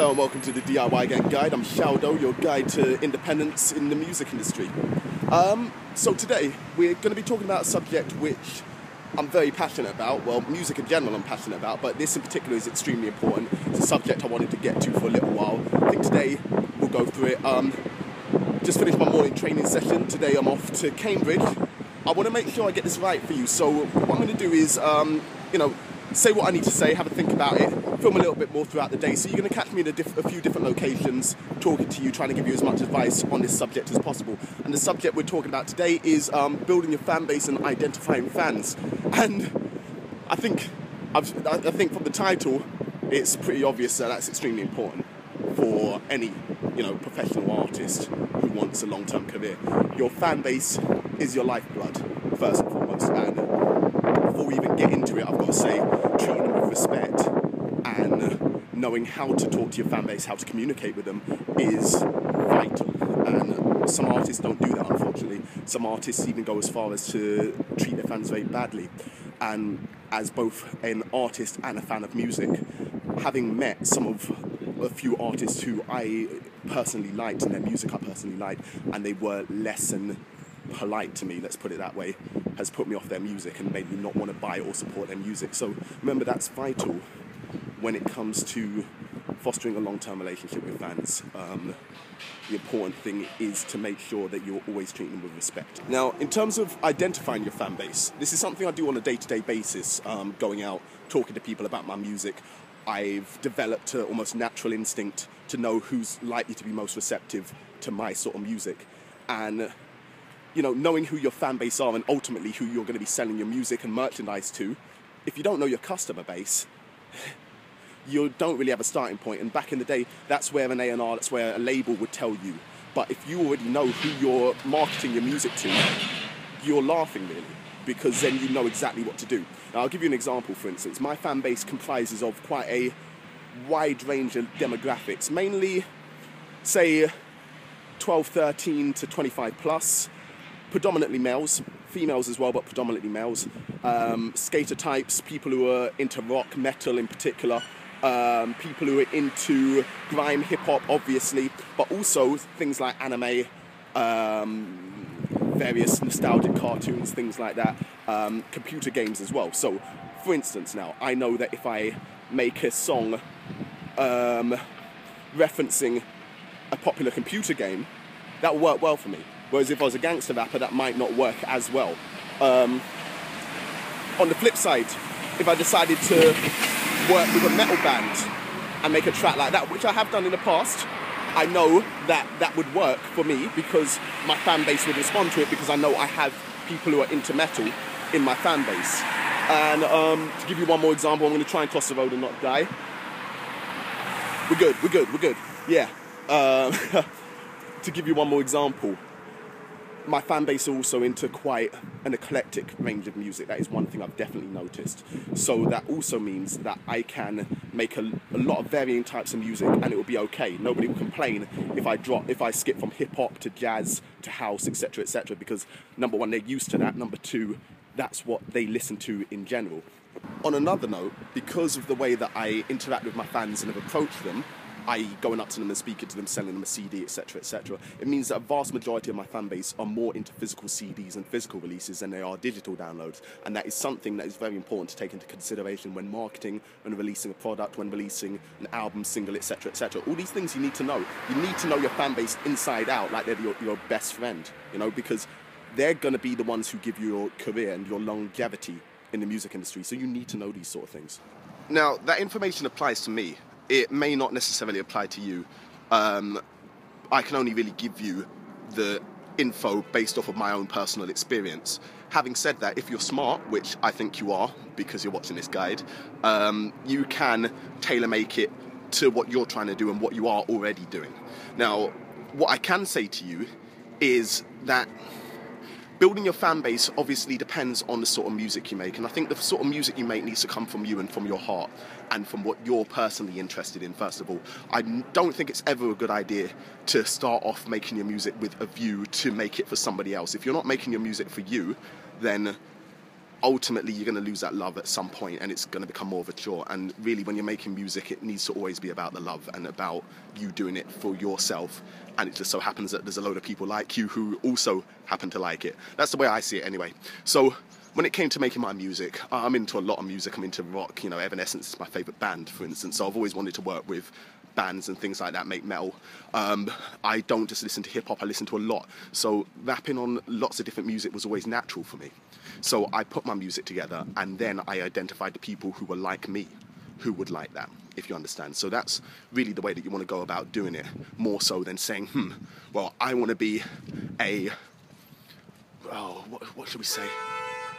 Hello and welcome to the DIY Gang Guide. I'm Shao, your guide to independence in the music industry. So today we're going to be talking about a subject which I'm very passionate about. Well, music in general I'm passionate about, but this in particular is extremely important. It's a subject I wanted to get to for a little while. I think today we'll go through it. Just finished my morning training session. Today I'm off to Cambridge. I want to make sure I get this right for you. So what I'm going to do is, say what I need to say, have a think about it, film a little bit more throughout the day. So you're going to catch me in a few different locations, talking to you, trying to give you as much advice on this subject as possible. And the subject we're talking about today is building your fan base and identifying fans. And I think from the title, it's pretty obvious that that's extremely important for any, professional artist who wants a long-term career. Your fan base is your lifeblood, first and foremost. And before we even get into it, I've got to say, treating them with respect and knowing how to talk to your fan base, how to communicate with them is vital. And some artists don't do that, unfortunately. Some artists even go as far as to treat their fans very badly. And as both an artist and a fan of music, having met a few artists who I personally liked and their music I personally liked, and they were less than polite to me, let's put it that way, has put me off their music and made me not want to buy or support their music. So remember, that's vital when it comes to fostering a long-term relationship with fans. The important thing is to make sure that you're always treating them with respect. Now, in terms of identifying your fan base, this is something I do on a day-to-day basis, going out, talking to people about my music. I've developed an almost natural instinct to know who's likely to be most receptive to my sort of music. And knowing who your fan base are and ultimately who you're going to be selling your music and merchandise to, if you don't know your customer base, you don't really have a starting point. And back in the day, that's where an A&R, that's where a label would tell you. But if you already know who you're marketing your music to, you're laughing really, because then you know exactly what to do. Now, I'll give you an example, for instance. My fan base comprises of quite a wide range of demographics, mainly, say, 12, 13 to 25 plus. Predominantly males, females as well, but predominantly males. Skater types, people who are into rock, metal in particular, people who are into grime, hip-hop, obviously, but also things like anime, various nostalgic cartoons, things like that, computer games as well. So, for instance now, I know that if I make a song referencing a popular computer game, that will work well for me. Whereas if I was a gangster rapper, that might not work as well. On the flip side, if I decided to work with a metal band and make a track like that, which I have done in the past, I know that that would work for me because my fan base would respond to it, because I know I have people who are into metal in my fan base. And to give you one more example, I'm going to try and cross the road and not die. We're good. Yeah. To give you one more example, my fan base are also into quite an eclectic range of music. That is one thing I've definitely noticed. So that also means that I can make a lot of varying types of music and it will be okay. Nobody will complain if I skip from hip-hop to jazz to house, etc., because number one, they're used to that. Number two, that's what they listen to in general. On another note, because of the way that I interact with my fans and have approached them, i.e. going up to them and speaking to them, selling them a CD, etc., it means that a vast majority of my fan base are more into physical CDs and physical releases than they are digital downloads. And that is something that is very important to take into consideration when marketing, when releasing a product, when releasing an album, single, etc., All these things you need to know. You need to know your fan base inside out, like they're your best friend, because they're going to be the ones who give you your career and your longevity in the music industry. So you need to know these sort of things. Now, that information applies to me. It may not necessarily apply to you. I can only really give you the info based off of my own personal experience. Having said that, if you're smart, which I think you are because you're watching this guide, you can tailor-make it to what you're trying to do and what you are already doing. Now, what I can say to you is that building your fan base obviously depends on the sort of music you make, and I think the sort of music you make needs to come from you and from your heart and from what you're personally interested in, first of all. I don't think it's ever a good idea to start off making your music with a view to make it for somebody else. If you're not making your music for you, then ultimately you're going to lose that love at some point, and it's going to become more of a chore. And really, when you're making music, it needs to always be about the love and about you doing it for yourself. And it just so happens that there's a load of people like you who also happen to like it. That's the way I see it anyway. So when it came to making my music, I'm into a lot of music. I'm into rock. You know, Evanescence is my favourite band, for instance. So I've always wanted to work with bands and things like that, make metal. I don't just listen to hip-hop, I listen to a lot. So rapping on lots of different music was always natural for me. So I put my music together, and then I identified the people who were like me, who would like that, if you understand. So that's really the way that you want to go about doing it, more so than saying, well, I want to be a... Oh, what should we say?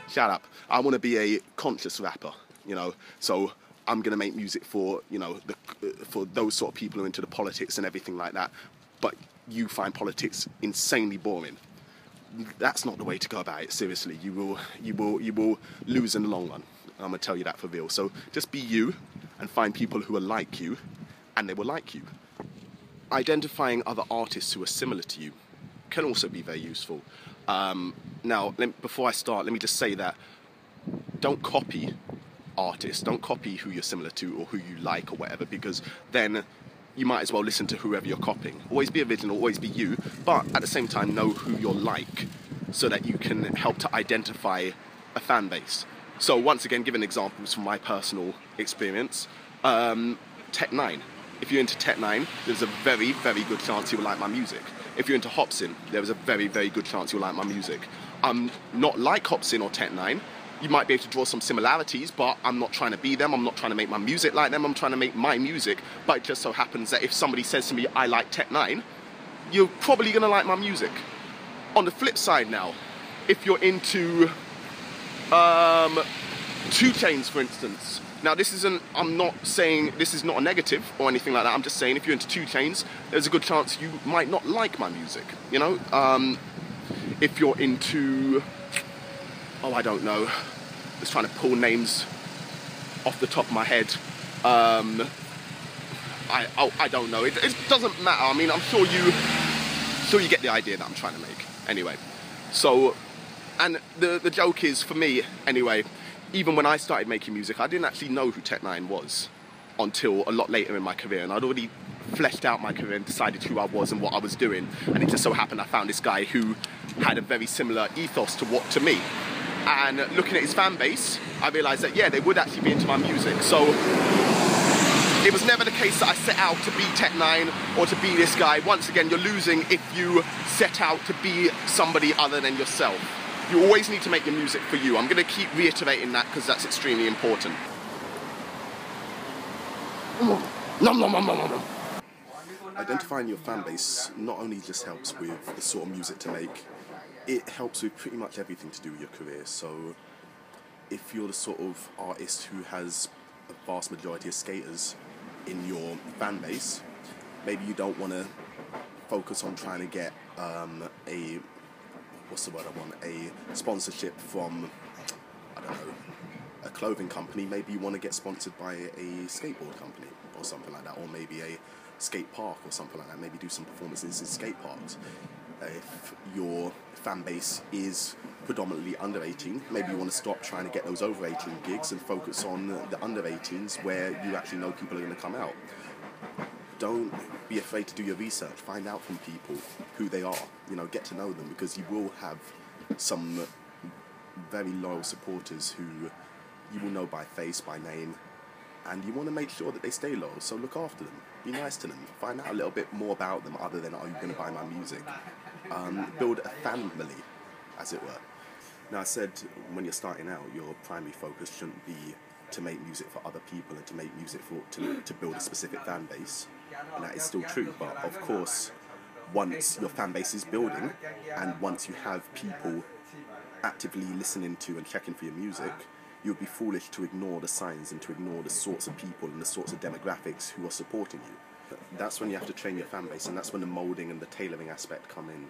Shut up. I want to be a conscious rapper, you know, so I'm going to make music for, you know, for those sort of people who are into the politics and everything like that, but you find politics insanely boring. That's not the way to go about it, seriously. You will lose in the long run. I'm going to tell you that for real. So just be you and find people who are like you, and they will like you. Identifying other artists who are similar to you can also be very useful. Now, before I start, let me just say that don't copy artists, don't copy who you're similar to or who you like or whatever, because then you might as well listen to whoever you're copying. Always be original, always be you, but at the same time know who you're like so that you can help to identify a fan base. So once again, giving examples from my personal experience, Tech 9. If you're into Tech 9, there's a very, very good chance you will like my music. If you're into Hopsin, there's a very, very good chance you'll like my music. I'm not like Hopsin or Tech 9. You might be able to draw some similarities, but I'm not trying to be them. I'm not trying to make my music like them. I'm trying to make my music. But it just so happens that if somebody says to me, I like Tech 9, you're probably going to like my music. On the flip side now, if you're into 2 Chainz, for instance. Now, this isn't, I'm not saying this is not a negative or anything like that. I'm just saying if you're into 2 Chainz, there's a good chance you might not like my music, you know? If you're into, oh, I don't know, just trying to pull names off the top of my head. I don't know. It doesn't matter. I mean, I'm sure you get the idea that I'm trying to make. Anyway, so, and the joke is, for me, anyway, even when I started making music, I didn't actually know who Tech 9 was until a lot later in my career, and I'd already fleshed out my career and decided who I was and what I was doing, and it just so happened I found this guy who had a very similar ethos to me. And looking at his fan base, I realised that, yeah, they would actually be into my music. So it was never the case that I set out to be Tech 9 or to be this guy. Once again, you're losing if you set out to be somebody other than yourself. You always need to make your music for you. I'm going to keep reiterating that because that's extremely important. Identifying your fan base not only just helps with the sort of music to make, it helps with pretty much everything to do with your career. So if you're the sort of artist who has a vast majority of skaters in your fan base, maybe you don't want to focus on trying to get a sponsorship from, I don't know, a clothing company. Maybe you want to get sponsored by a skateboard company or something like that, or maybe a skate park or something like that. Maybe do some performances in skate parks. If your fan base is predominantly under 18, maybe you want to stop trying to get those over 18 gigs and focus on the under 18s where you actually know people are going to come out. Don't be afraid to do your research. Find out from people who they are. You know, get to know them, because you will have some very loyal supporters who you will know by face, by name, and you want to make sure that they stay loyal. So look after them. Be nice to them. Find out a little bit more about them other than, are you going to buy my music? Build a family, as it were. Now, I said when you're starting out, your primary focus shouldn't be to make music for other people and to make music to build a specific fan base. And that is still true, but of course, once your fan base is building and once you have people actively listening to and checking for your music, you'd be foolish to ignore the signs and to ignore the sorts of people and the sorts of demographics who are supporting you. That's when you have to train your fan base, and that's when the moulding and the tailoring aspect come in.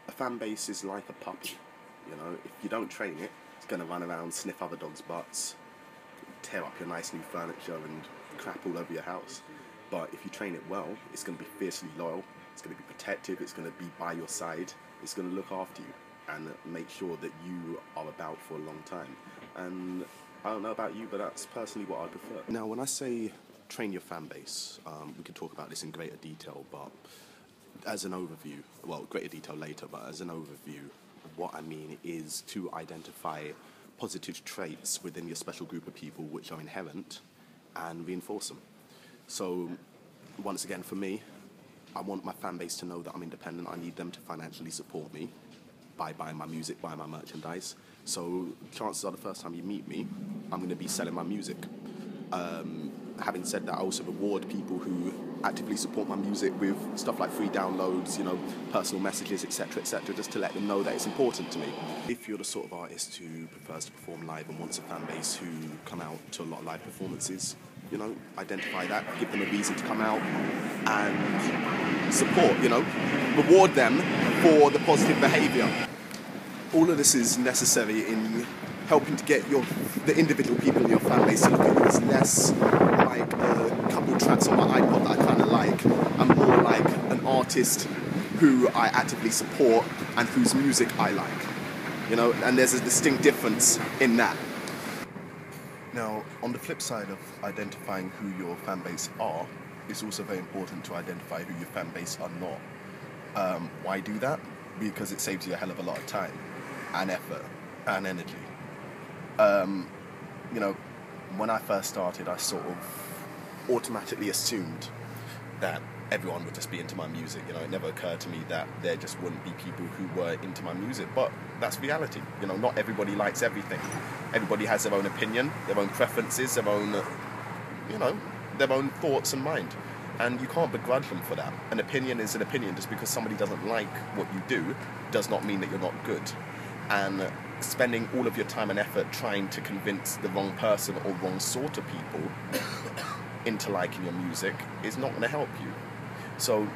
A fan base is like a puppy, you know. If you don't train it, it's going to run around, sniff other dogs' butts, tear up your nice new furniture and crap all over your house. But if you train it well, it's going to be fiercely loyal, it's going to be protective, it's going to be by your side, it's going to look after you. and make sure that you are about for a long time. And I don't know about you, but that's personally what I prefer. Now, when I say train your fan base, we can talk about this in greater detail, but as an overview, well, greater detail later, but as an overview, what I mean is to identify positive traits within your special group of people which are inherent and reinforce them. So, once again, for me, I want my fan base to know that I'm independent. I need them to financially support me by buying my music, buying my merchandise. So chances are the first time you meet me, I'm going to be selling my music. Having said that, I also reward people who actively support my music with stuff like free downloads, personal messages, etc., just to let them know that it's important to me. If you're the sort of artist who prefers to perform live and wants a fan base who come out to a lot of live performances, identify that, give them a reason to come out and support, reward them for the positive behaviour. All of this is necessary in helping to get the individual people in your fan base to look at you as less like a couple tracks on my iPod that I kind of like, and more like an artist who I actively support and whose music I like. And there's a distinct difference in that. Now, on the flip side of identifying who your fan base are, it's also very important to identify who your fan base are not. Why do that? Because it saves you a hell of a lot of time and effort and energy. When I first started, I sort of automatically assumed that everyone would just be into my music. It never occurred to me that there just wouldn't be people who were into my music, but that's reality. Not everybody likes everything. Everybody has their own opinion, their own preferences, their own thoughts and mind. And you can't begrudge them for that. An opinion is an opinion. Just because somebody doesn't like what you do does not mean that you're not good. And spending all of your time and effort trying to convince the wrong person or wrong sort of people into liking your music is not going to help you. So,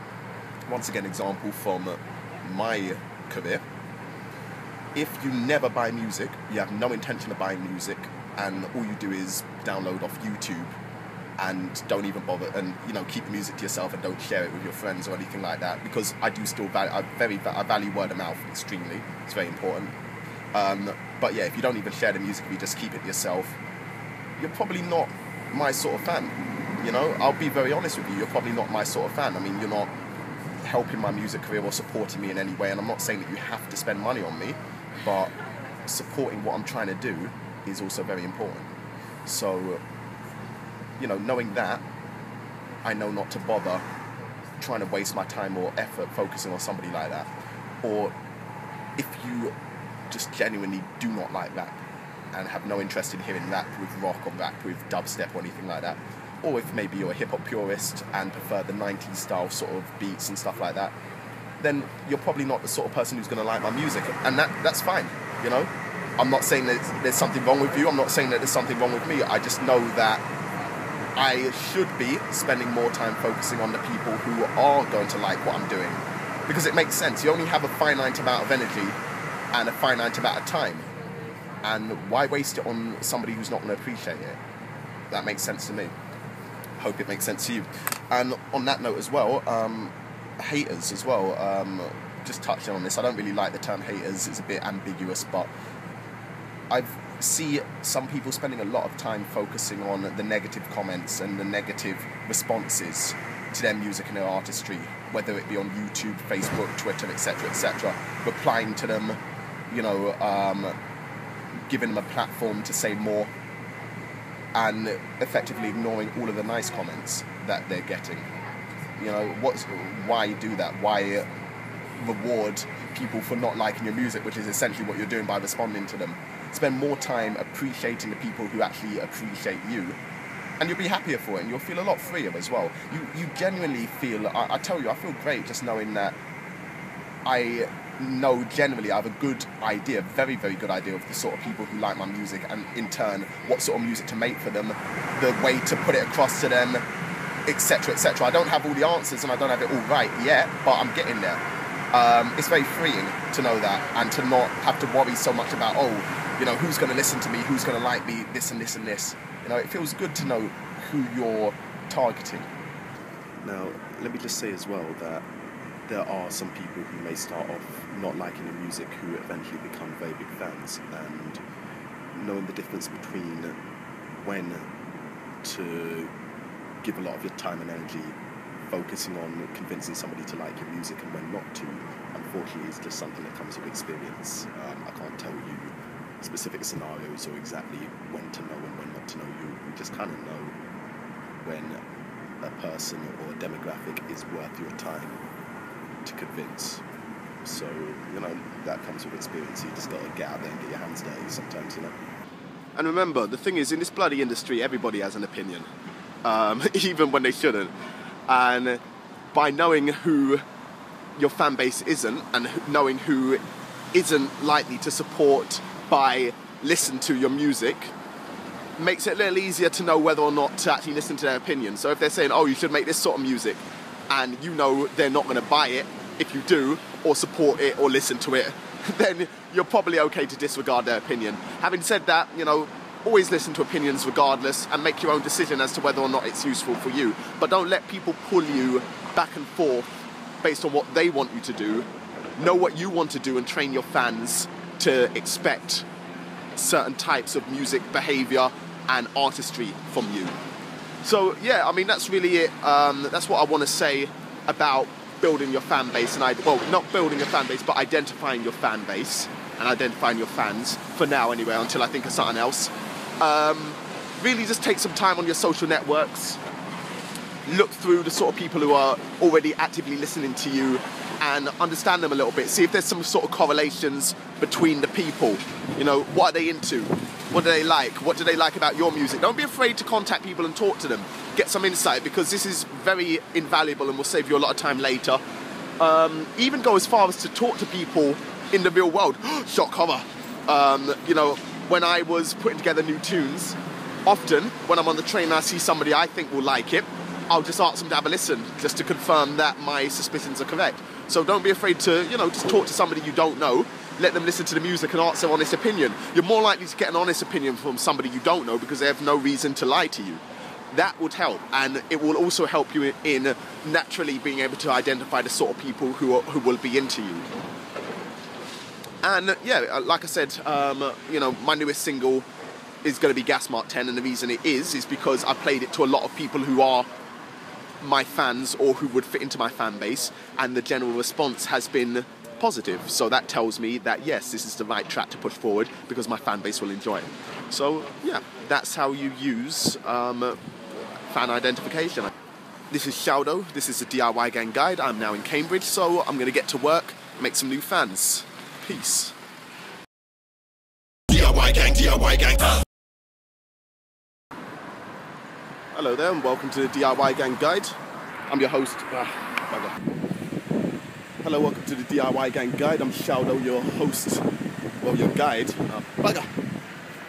once again, example from my career. If you never buy music, you have no intention of buying music, and all you do is download off YouTube and don't even bother, and keep the music to yourself and don't share it with your friends or anything like that, because I do still I value word of mouth extremely. It's very important. But yeah, if you don't even share the music, if you just keep it to yourself, you're probably not my sort of fan. I'll be very honest with you, you're probably not my sort of fan. I mean, you're not helping my music career or supporting me in any way, and I'm not saying that you have to spend money on me, but supporting what I'm trying to do is also very important. So, knowing that, I know not to bother trying to waste my time or effort focusing on somebody like that. Or if you just genuinely do not like rap and have no interest in hearing rap with rock or rap with dubstep or anything like that, or if maybe you're a hip-hop purist and prefer the 90s style sort of beats and stuff like that, then you're probably not the sort of person who's going to like my music, and that's fine. I'm not saying that there's something wrong with you, I'm not saying that there's something wrong with me. I just know that I should be spending more time focusing on the people who are going to like what I'm doing, because it makes sense. You only have a finite amount of energy and a finite amount of time, and why waste it on somebody who's not going to appreciate it? That makes sense to me. Hope it makes sense to you. And on that note as well, haters as well, just touching on this, I don't really like the term haters, it's a bit ambiguous, but I see some people spending a lot of time focusing on the negative comments and the negative responses to their music and their artistry, whether it be on YouTube, Facebook, Twitter, etc., replying to them, giving them a platform to say more, and effectively ignoring all of the nice comments that they're getting. Why do that? Why reward people for not liking your music, which is essentially what you're doing by responding to them? Spend more time appreciating the people who actually appreciate you, and you'll be happier for it, and you'll feel a lot freer as well. You genuinely feel, I tell you, I feel great just knowing that I know generally I have a good idea, very, very good idea of the sort of people who like my music, and in turn, what sort of music to make for them, the way to put it across to them, etc., etc. I don't have all the answers and I don't have it all right yet, but I'm getting there. It's very freeing to know that, and to not have to worry so much about, who's going to listen to me, who's going to like me, this and this and this. It feels good to know who you're targeting. Now, let me just say as well that there are some people who may start off not liking the music who eventually become very big fans, and knowing the difference between when to give a lot of your time and energy focusing on convincing somebody to like your music and when not to, unfortunately, is just something that comes with experience. I can't tell you specific scenarios or exactly when to know and when not to know. You just kind of know when a person or a demographic is worth your time to convince. So, that comes with experience. You just got to get out there and get your hands dirty sometimes, And remember, the thing is, in this bloody industry, everybody has an opinion, even when they shouldn't. And by knowing who your fan base isn't, and knowing who isn't likely to support by listen to your music, makes it a little easier to know whether or not to actually listen to their opinion. So if they're saying, oh, you should make this sort of music, and you know they're not going to buy it if you do, or support it, or listen to it, then you're probably okay to disregard their opinion. Having said that, always listen to opinions regardless and make your own decision as to whether or not it's useful for you. But don't let people pull you back and forth based on what they want you to do. Know what you want to do and train your fans to expect certain types of music, behaviour and artistry from you. So yeah, that's really it. That's what I want to say about building your fan base, and not building a fan base, but identifying your fan base and identifying your fans, for now anyway, until I think of something else. Really just take some time on your social networks, look through the sort of people who are already actively listening to you and understand them a little bit. See if there's some sort of correlations between the people. What are they into? What do they like? What do they like about your music? Don't be afraid to contact people and talk to them. Get some insight, because this is very invaluable and will save you a lot of time later. Even go as far as to talk to people in the real world. Shock horror. When I was putting together new tunes, often when I'm on the train and I see somebody I think will like it, I'll just ask them to have a listen, just to confirm that my suspicions are correct. So don't be afraid to, just talk to somebody you don't know, let them listen to the music and ask their honest opinion. You're more likely to get an honest opinion from somebody you don't know because they have no reason to lie to you. That would help, and it will also help you in naturally being able to identify the sort of people who will be into you. And yeah, like I said, my newest single is going to be Gas Mark 10, and the reason it is because I played it to a lot of people who are my fans or who would fit into my fan base, and the general response has been positive. So that tells me that yes, this is the right track to push forward because my fan base will enjoy it. So yeah, that's how you use fan identification. This is Shao. This is the DIY Gang Guide. I'm now in Cambridge, so I'm going to get to work, make some new fans. Peace. DIY Gang, DIY Gang. Hello there, and welcome to the DIY Gang Guide. I'm your host. Hello, welcome to the DIY Gang Guide. I'm Shao, your host, your guide. Bugger.